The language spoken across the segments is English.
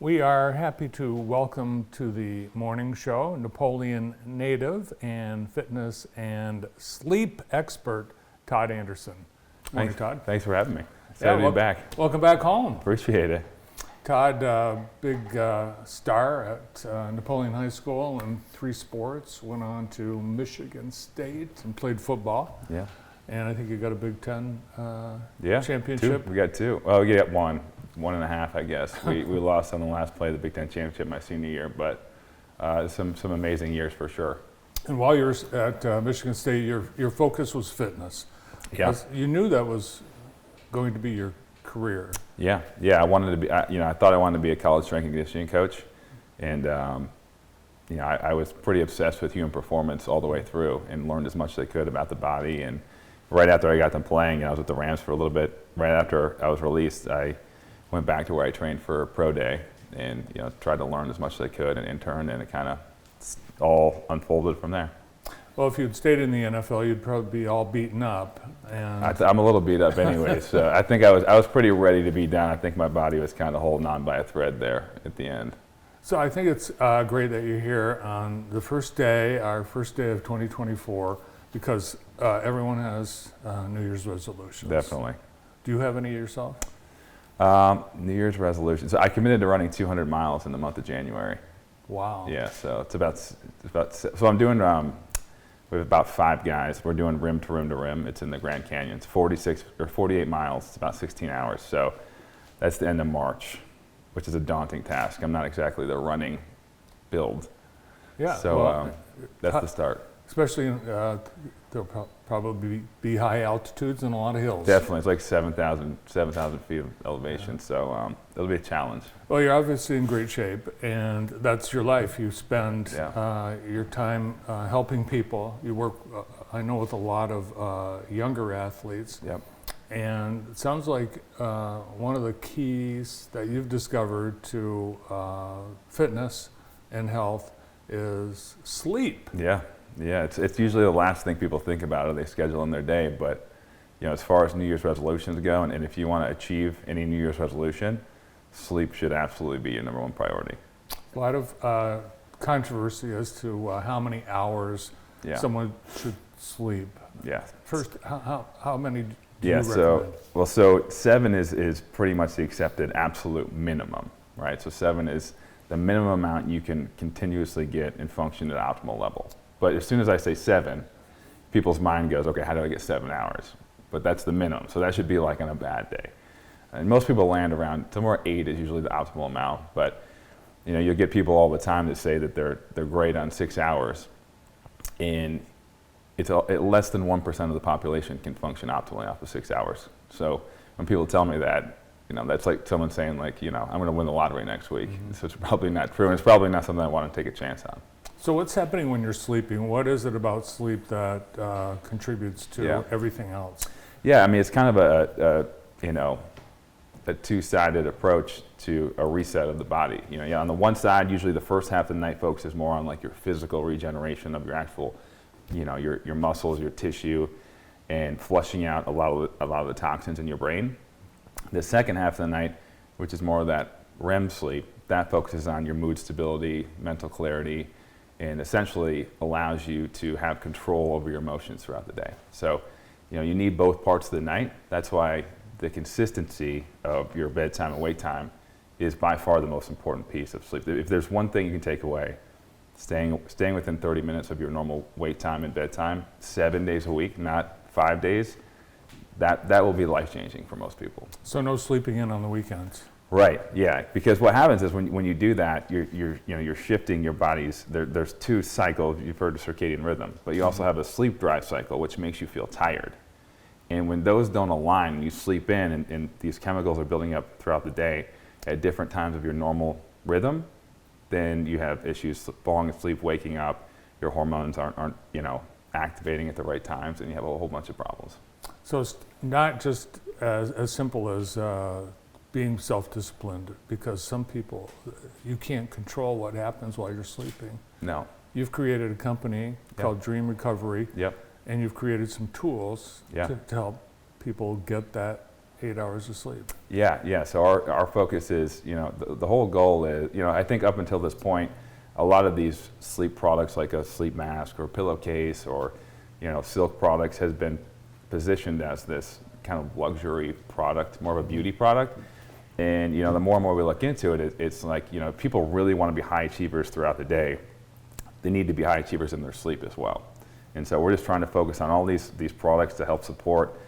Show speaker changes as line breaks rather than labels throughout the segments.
We are happy to welcome to the morning show Napoleon native and fitness and sleep expert, Todd Anderson. Morning, Todd.
Thanks for having me. Excited to be back.
Welcome back home.
Appreciate it.
Todd, big star at Napoleon High School in 3 sports, went on to Michigan State and played football.
Yeah.
And I think you got a Big Ten
Yeah,
championship.
2. We got 2. Oh, yeah, 1.5, I guess. We lost on the last play of the Big Ten championship my senior year, but some amazing years for sure.
And while you were at Michigan State, your focus was fitness.
Yeah.
You knew that was going to be your career.
Yeah. I wanted to be. I thought I wanted to be a college strength and conditioning coach, and I was pretty obsessed with human performance all the way through, and learned as much as I could about the body. And right after I got done playing, I was with the Rams for a little bit. Right after I was released, I went back to where I trained for pro day, and tried to learn as much as I could and intern, and it kind of all unfolded from there.
Well, if you'd stayed in the NFL, you'd probably be all beaten up. And
I'm a little beat up anyway, so I think I was pretty ready to be done. I think my body was kind of holding on by a thread there at the end.
So I think it's great that you're here on the first day, our first day of 2024, because everyone has New Year's resolutions.
Definitely.
Do you have any yourself?
New Year's resolutions. So I committed to running 200 miles in the month of January.
Wow.
Yeah, so it's about so I'm doing, we have about 5 guys. We're doing rim to rim to rim. It's in the Grand Canyon. It's 48 miles. It's about 16 hours. So that's the end of March, which is a daunting task. I'm not exactly the running build.
Yeah.
So that's the start.
Especially, there'll probably be high altitudes and a lot of hills.
Definitely. It's like 7,000 feet of elevation. Yeah. So it'll be a challenge.
Well, you're obviously in great shape, and that's your life. You spend your time helping people. You work, I know, with a lot of younger athletes.
Yep.
And it sounds like one of the keys that you've discovered to fitness and health is sleep.
Yeah. Yeah, it's usually the last thing people think about or they schedule in their day. But as far as New Year's resolutions go, and if you want to achieve any New Year's resolution, sleep should absolutely be your #1 priority.
A lot of controversy as to how many hours someone should sleep.
Yeah.
First, how many do you recommend?
So 7 is pretty much the accepted absolute minimum, right? So 7 is the minimum amount you can continuously get and function at optimal level. But as soon as I say 7, people's mind goes, okay, how do I get 7 hours? But that's the minimum, so that should be like on a bad day. And most people land around, somewhere 8 is usually the optimal amount, but you'll get people all the time that say that they're great on 6 hours, and it's less than 1% of the population can function optimally off of 6 hours. So when people tell me that, that's like someone saying like, I'm gonna win the lottery next week. Mm-hmm. So it's probably not true, and it's probably not something I want to take a chance on.
So what's happening when you're sleeping? What is it about sleep that contributes to everything else?
Yeah, I mean, it's kind of a two-sided approach to a reset of the body. On the one side, usually the first half of the night focuses more on like your physical regeneration of your actual, your muscles, your tissue, and flushing out a lot of the toxins in your brain. The second half of the night, which is more of that REM sleep, that focuses on your mood stability, mental clarity, and essentially allows you to have control over your emotions throughout the day. So, you need both parts of the night. That's why the consistency of your bedtime and wake time is by far the most important piece of sleep. If there's one thing you can take away, staying within 30 minutes of your normal wake time and bedtime, 7 days a week, not 5 days, that will be life-changing for most people.
So no sleeping in on the weekends.
Right. Yeah. Because what happens is when you do that, you're shifting your body's. There's 2 cycles. You've heard of circadian rhythm, but you also have a sleep drive cycle, which makes you feel tired. And when those don't align, you sleep in, and these chemicals are building up throughout the day at different times of your normal rhythm, then you have issues falling asleep, waking up. Your hormones aren't activating at the right times, and you have a whole bunch of problems.
So it's not just as simple as being self-disciplined, because some people, you can't control what happens while you're sleeping.
No.
You've created a company called Dream Recovery.
Yep.
And you've created some tools to help people get that 8 hours of sleep.
Yeah. So our focus is, the whole goal is, I think up until this point, a lot of these sleep products like a sleep mask or pillowcase or, silk products has been positioned as this kind of luxury product, more of a beauty product. And, the more and more we look into it, it's like, people really want to be high achievers throughout the day. They need to be high achievers in their sleep as well. And so we're just trying to focus on all these products to help support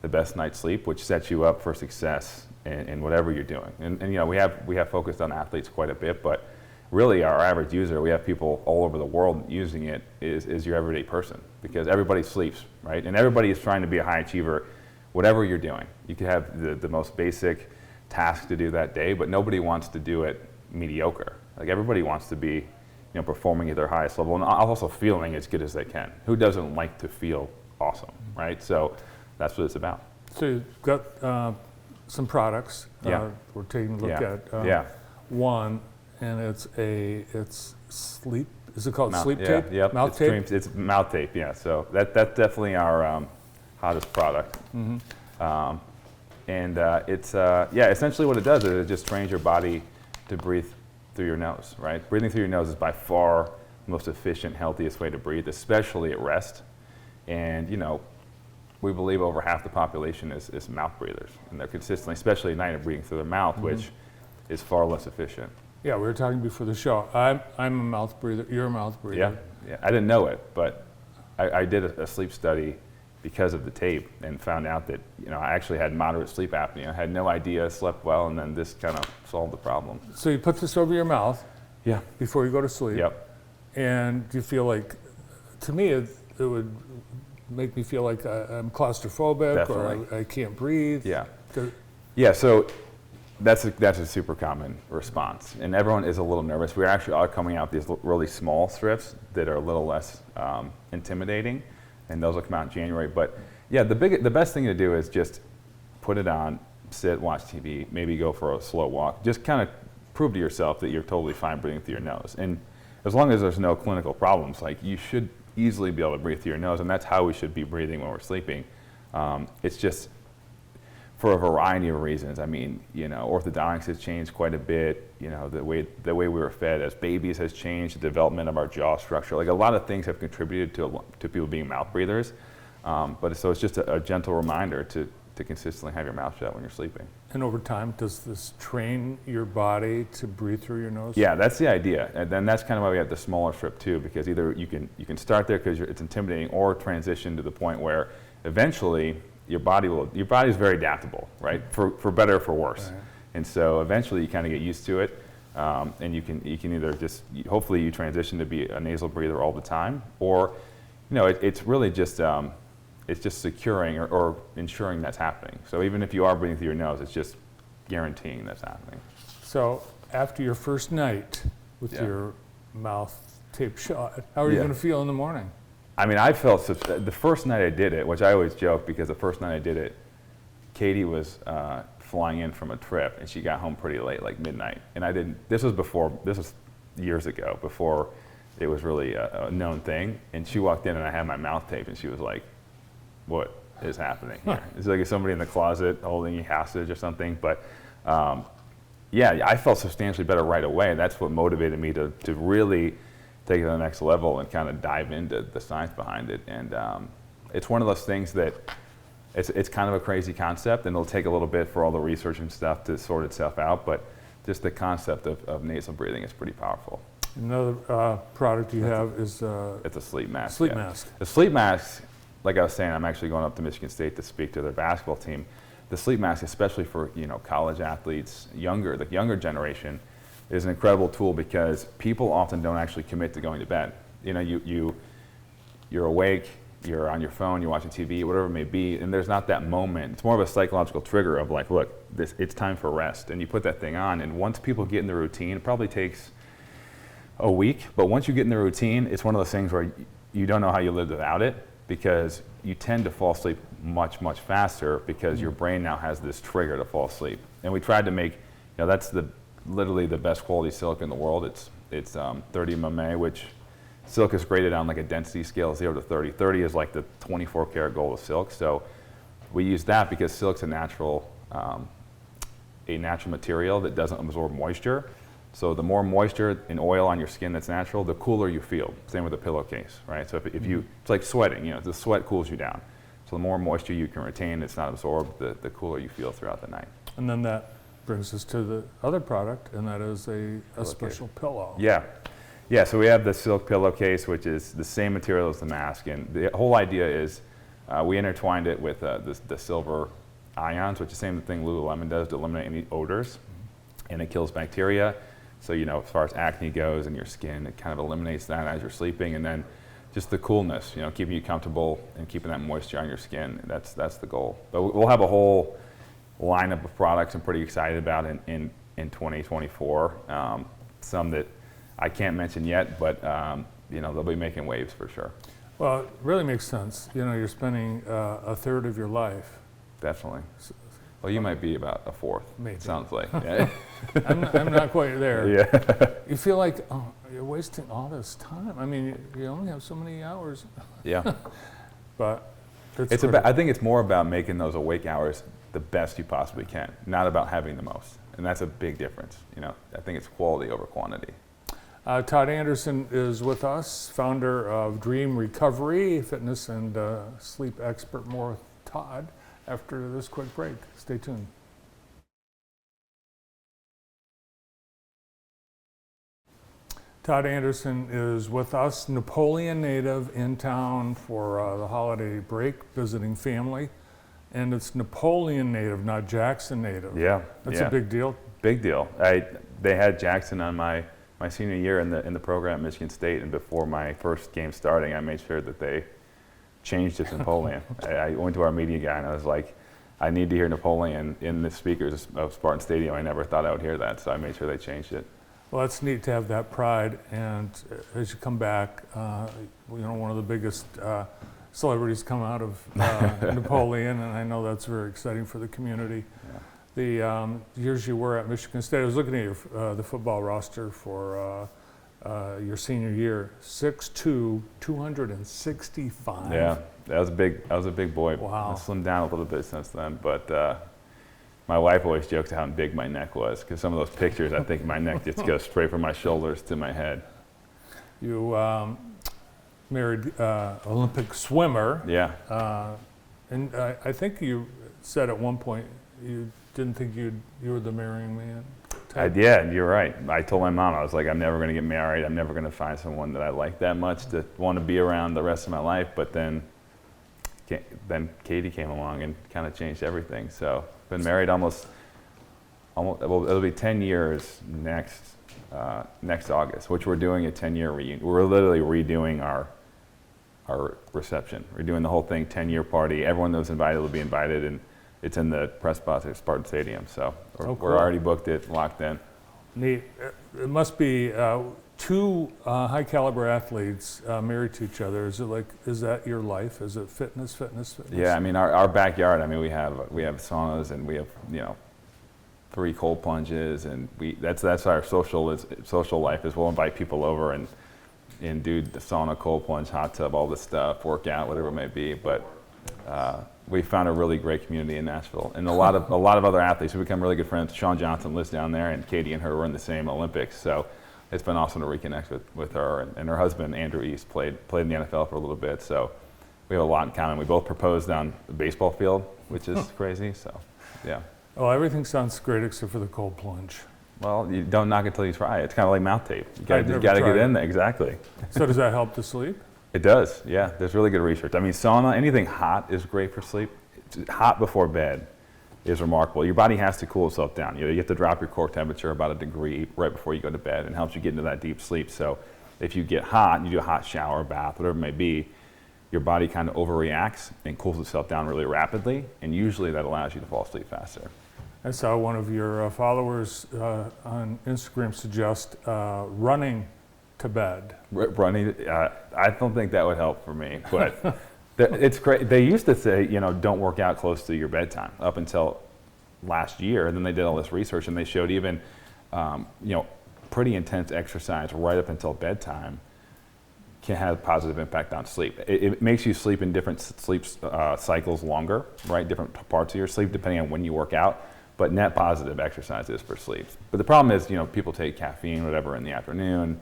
the best night's sleep, which sets you up for success in whatever you're doing. And we have focused on athletes quite a bit, but really our average user, we have people all over the world using it, is your everyday person, because everybody sleeps, right? And everybody is trying to be a high achiever, whatever you're doing. You could have the most basic task to do that day, but nobody wants to do it mediocre. Like everybody wants to be, performing at their highest level and also feeling as good as they can. Who doesn't like to feel awesome, right? So that's what it's about.
So you've got some products we're taking a look at. One, and it's sleep. Is it called sleep tape?
Yeah,
mouth tape.
It's mouth tape. Yeah. So that's definitely our hottest product. Mm-hmm. It's essentially what it does is it just trains your body to breathe through your nose. Right. Breathing through your nose is by far the most efficient, healthiest way to breathe, especially at rest. And we believe over half the population is mouth breathers, and they're consistently, especially at night, breathing through their mouth, which is far less efficient.
Yeah, we were talking before the show. I'm a mouth breather. You're a mouth breather.
Yeah. I didn't know it, but I did a sleep study because of the tape and found out that I actually had moderate sleep apnea. I had no idea, slept well, and then this kind of solved the problem.
So you put this over your mouth.
Yeah.
Before you go to sleep.
Yep.
And do you feel like, to me, it would make me feel like I'm claustrophobic.
Definitely.
Or I can't breathe.
Yeah. Yeah. So that's a super common response, and everyone is a little nervous. We actually are coming out with these really small strips that are a little less intimidating, and those will come out in January. But yeah, the best thing to do is just put it on, sit, watch TV, maybe go for a slow walk. Just kind of prove to yourself that you're totally fine breathing through your nose. And as long as there's no clinical problems, like you should easily be able to breathe through your nose, and that's how we should be breathing when we're sleeping. It's just for a variety of reasons. I mean, orthodontics has changed quite a bit. The way we were fed as babies has changed. The development of our jaw structure, like a lot of things have contributed to people being mouth breathers. But it's just a gentle reminder to consistently have your mouth shut when you're sleeping.
And over time, does this train your body to breathe through your nose?
Yeah, that's the idea. And then that's kind of why we have the smaller strip too, because either you can start there because it's intimidating, or transition to the point where eventually your body's very adaptable, right? For better or for worse. Right. And so eventually you kind of get used to it, and you can either hopefully you transition to be a nasal breather all the time, or it's really just it's just securing or ensuring that's happening. So even if you are breathing through your nose, it's just guaranteeing that's happening.
So after your first night with your mouth taped shut, how are you going to feel in the morning?
I mean, I felt the first night I did it, which I always joke because the first night I did it, Katie was flying in from a trip and she got home pretty late, like midnight. And this was years ago, before it was really a known thing. And she walked in and I had my mouth taped and she was like, "What is happening here?" It's like somebody in the closet holding you hostage or something. But I felt substantially better right away. That's what motivated me to really take it to the next level and kind of dive into the science behind it. And it's one of those things that it's kind of a crazy concept, and it'll take a little bit for all the research and stuff to sort itself out, but just the concept of nasal breathing is pretty powerful.
Another product you have is...
it's a sleep mask.
Sleep mask.
The sleep mask, like I was saying, I'm actually going up to Michigan State to speak to their basketball team. The sleep mask, especially for college athletes, the younger generation, is an incredible tool because people often don't actually commit to going to bed. You're awake, you're on your phone, you're watching TV, whatever it may be, and there's not that moment. It's more of a psychological trigger of like, look, it's time for rest, and you put that thing on, and once people get in the routine, it probably takes a week, but once you get in the routine, it's one of those things where you don't know how you lived without it, because you tend to fall asleep much, much faster because your brain now has this trigger to fall asleep. And we tried to make, that's literally the best quality silk in the world. It's 30 mm, which silk is graded on like a density scale of 0 to 30. 30 is like the 24 karat gold of silk. So we use that because silk's a natural a natural material that doesn't absorb moisture. So the more moisture and oil on your skin that's natural, the cooler you feel. Same with a pillowcase, right? So if you, it's like sweating, the sweat cools you down. So the more moisture you can retain, it's not absorbed, the cooler you feel throughout the night.
And then that brings us to the other product, and that is a special pillow.
Yeah, so we have the silk pillowcase, which is the same material as the mask. And the whole idea is we intertwined it with the silver ions, which is the same thing Lululemon does to eliminate any odors. And it kills bacteria. So, as far as acne goes in your skin, it kind of eliminates that as you're sleeping. And then just the coolness, keeping you comfortable and keeping that moisture on your skin. That's the goal. But we'll have a whole lineup of products I'm pretty excited about in 2024. Some that I can't mention yet, but they'll be making waves for sure.
Well, it really makes sense. You're spending a third of your life.
Definitely. Well, you might be about a fourth.
Maybe.
It sounds like. Yeah.
I'm not quite there.
Yeah.
You feel like, you're wasting all this time. I mean, you only have so many hours.
Yeah.
But
I think it's more about making those awake hours the best you possibly can, not about having the most. And that's a big difference. I think it's quality over quantity.
Todd Anderson is with us, founder of Dream Recovery, fitness and sleep expert. More with Todd after this quick break. Stay tuned. Todd Anderson is with us, Napoleon native, in town for the holiday break, visiting family. And it's Napoleon native, not Jackson native.
Yeah.
That's a big deal.
Big deal. They had Jackson on my senior year in the program at Michigan State, and before my first game starting, I made sure that they changed it to Napoleon. I went to our media guy and I was like, I need to hear Napoleon in the speakers of Spartan Stadium. I never thought I would hear that, so I made sure they changed it.
Well, it's neat to have that pride, and as you come back, one of the biggest celebrities come out of Napoleon, and I know that's very exciting for the community.
Yeah.
The years you were at Michigan State, I was looking at the football roster for your senior year, 6'2", 265.
Yeah, that was a big boy.
Wow.
I slimmed down a little bit since then, but my wife always jokes how big my neck was, because some of those pictures, I think my neck just goes straight from my shoulders to my head.
You married Olympic swimmer.
Yeah.
And I think you said at one point you didn't think you were the marrying man.
Yeah, you're right. I told my mom, I was like, I'm never going to get married. I'm never going to find someone that I like that much to want to be around the rest of my life. But then Katie came along and kind of changed everything. So been married almost well, it'll be 10 years next August, which we're doing a 10-year reunion. We're literally redoing our reception. We're doing the whole thing, 10-year party. Everyone that was invited will be invited, and it's in the press box at Spartan Stadium. So we're already booked it, locked in.
Neat. It must be two high caliber athletes married to each other. Is that your life? Is it fitness?
Yeah, I mean our backyard. I mean we have saunas, and we have 3 cold plunges, and that's our social life is we'll invite people over and do the sauna, cold plunge, hot tub, all this stuff, work out, whatever it may be. But we found a really great community in Nashville, and a lot of other athletes who become really good friends. Sean Johnson lives down there, and Katie and her were in the same Olympics, so it's been awesome to reconnect with her. And her husband Andrew East played in the NFL for a little bit, so we have a lot in common. We both proposed on the baseball field, which is crazy. So yeah.
Well, everything sounds great except for the cold plunge.
Well, you don't knock it till you try it. It's kind of like mouth tape. You got to get in there. Exactly.
So does that help to sleep?
It does, yeah. There's really good research. I mean, sauna, anything hot is great for sleep. Hot before bed is remarkable. Your body has to cool itself down. You have to drop your core temperature about a degree right before you go to bed, and helps you get into that deep sleep. So if you get hot, and you do a hot shower, bath, whatever it may be, your body kind of overreacts and cools itself down really rapidly, and usually that allows you to fall asleep faster.
I saw one of your followers on Instagram suggest running to bed.
Running, I don't think that would help for me, but it's great. They used to say, don't work out close to your bedtime up until last year, and then they did all this research, and they showed even, pretty intense exercise right up until bedtime can have a positive impact on sleep. It makes you sleep in different sleep cycles longer, right? Different parts of your sleep depending on when you work out. But net positive exercise is for sleep. But the problem is, people take caffeine, whatever, in the afternoon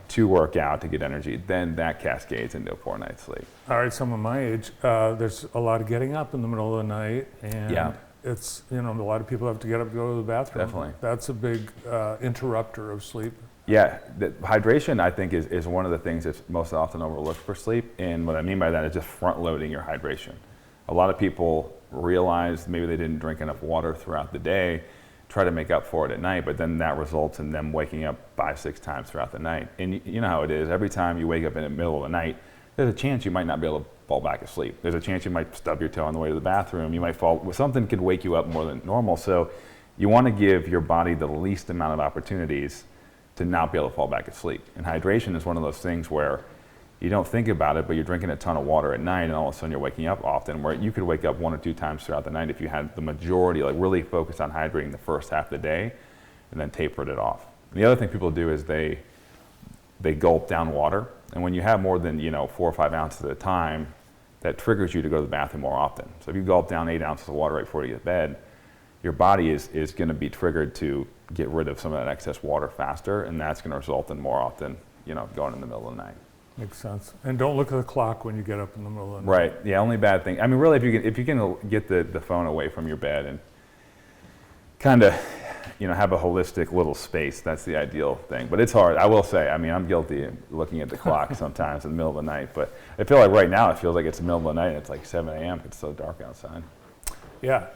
to work out to get energy. Then that cascades into a poor night's sleep.
All right, someone my age, there's a lot of getting up in the middle of the night, and
Yeah.
it's, a lot of people have to get up to go to the bathroom.
Definitely.
That's a big interrupter of sleep.
Yeah, hydration, I think, is one of the things that's most often overlooked for sleep. And what I mean by that is just front loading your hydration. A lot of people realize maybe they didn't drink enough water throughout the day, try to make up for it at night, but then that results in them waking up 5-6 times throughout the night. And you know how it is. Every time you wake up in the middle of the night, there's a chance you might not be able to fall back asleep. There's a chance you might stub your toe on the way to the bathroom. You might fall, something could wake you up more than normal. So you want to give your body the least amount of opportunities to not be able to fall back asleep. And hydration is one of those things where you don't think about it, but you're drinking a ton of water at night, and all of a sudden you're waking up often, where you could wake up 1 or 2 times throughout the night if you had the majority, like really focused on hydrating the first half of the day and then tapered it off. And the other thing people do is they gulp down water. And when you have more than 4 or 5 ounces at a time, that triggers you to go to the bathroom more often. So if you gulp down 8 ounces of water right before you get to bed, your body is going to be triggered to get rid of some of that excess water faster, and that's going to result in more often, going in the middle of the night.
Makes sense. And don't look at the clock when you get up in the middle of the night.
Right. Yeah. Only bad thing. I mean, really, if you can get the phone away from your bed and kind of, have a holistic little space, that's the ideal thing. But it's hard. I will say. I mean, I'm guilty of looking at the clock sometimes in the middle of the night. But I feel like right now it feels like it's the middle of the night. And it's like 7 a.m. It's so dark outside.
Yeah.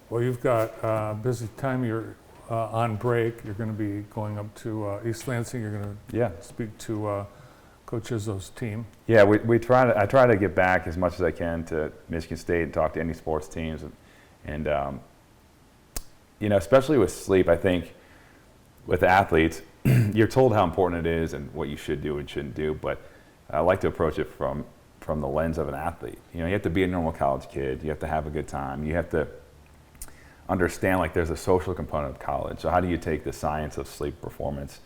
Well, you've got a busy time. You're on break. You're going to be going up to East Lansing. You're going to speak to Coach Izzo's team. Yeah,
I try to get back as much as I can to Michigan State and talk to any sports teams, and especially with sleep. I think with athletes, you're told how important it is and what you should do and shouldn't do, but I like to approach it from the lens of an athlete. You have to be a normal college kid. You have to have a good time. You have to understand like there's a social component of college. So how do you take the science of sleep performance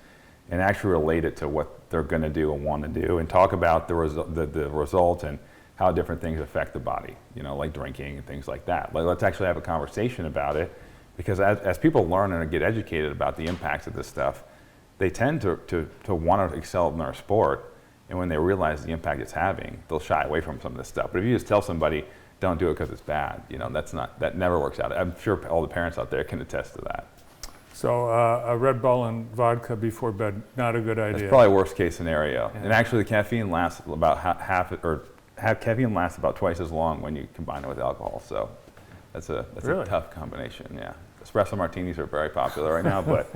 and actually relate it to what they're going to do and want to do, and talk about the result and how different things affect the body, like drinking and things like that. Like, let's actually have a conversation about it, because as people learn and get educated about the impacts of this stuff, they tend to want to excel in their sport, and when they realize the impact it's having, they'll shy away from some of this stuff. But if you just tell somebody, don't do it because it's bad, that never works out. I'm sure all the parents out there can attest to that.
So a Red Bull and vodka before bed, not a good idea.
That's probably worst case scenario. Yeah. And actually, the caffeine lasts about caffeine lasts about twice as long when you combine it with alcohol. So that's
Really?
A tough combination. Yeah, espresso martinis are very popular right now, but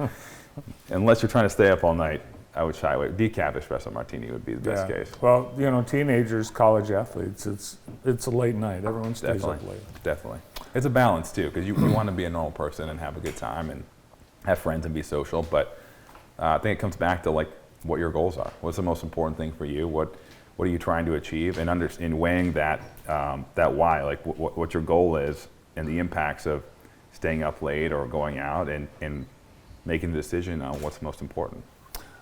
unless you're trying to stay up all night, I would shy away. Decaf espresso martini would be the best case.
Well, teenagers, college athletes, it's a late night. Everyone stays up late.
Definitely. It's a balance too, because you want to be a normal person and have a good time and have friends and be social, but I think it comes back to like what your goals are. What's the most important thing for you? What are you trying to achieve? And in weighing that why, like what your goal is, and the impacts of staying up late or going out, and making the decision on what's most important.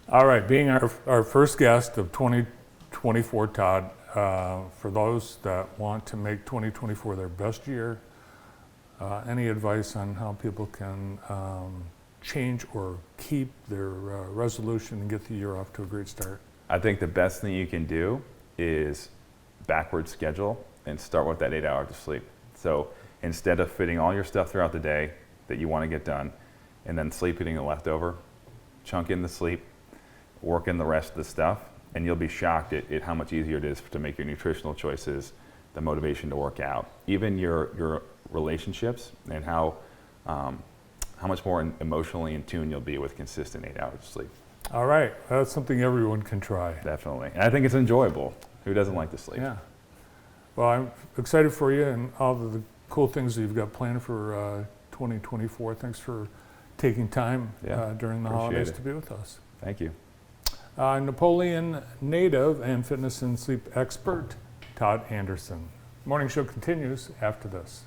All right, being our first guest of 2024, Todd, for those that want to make 2024 their best year, any advice on how people can change or keep their resolution and get the year off to a great start?
I think the best thing you can do is backward schedule and start with that 8 hours of sleep. So instead of fitting all your stuff throughout the day that you want to get done and then sleep eating the leftover, chunk in the sleep, work in the rest of the stuff, and you'll be shocked at how much easier it is to make your nutritional choices, the motivation to work out, even your relationships, and how much more emotionally in tune you'll be with consistent 8 hours of sleep.
All right, that's something everyone can try.
Definitely, and I think it's enjoyable. Who doesn't like to sleep?
Yeah. Well, I'm excited for you and all the cool things that you've got planned for 2024. Thanks for taking time during the holidays to be with us.
Thank you.
Napoleon native and fitness and sleep expert, Todd Anderson. Morning show continues after this.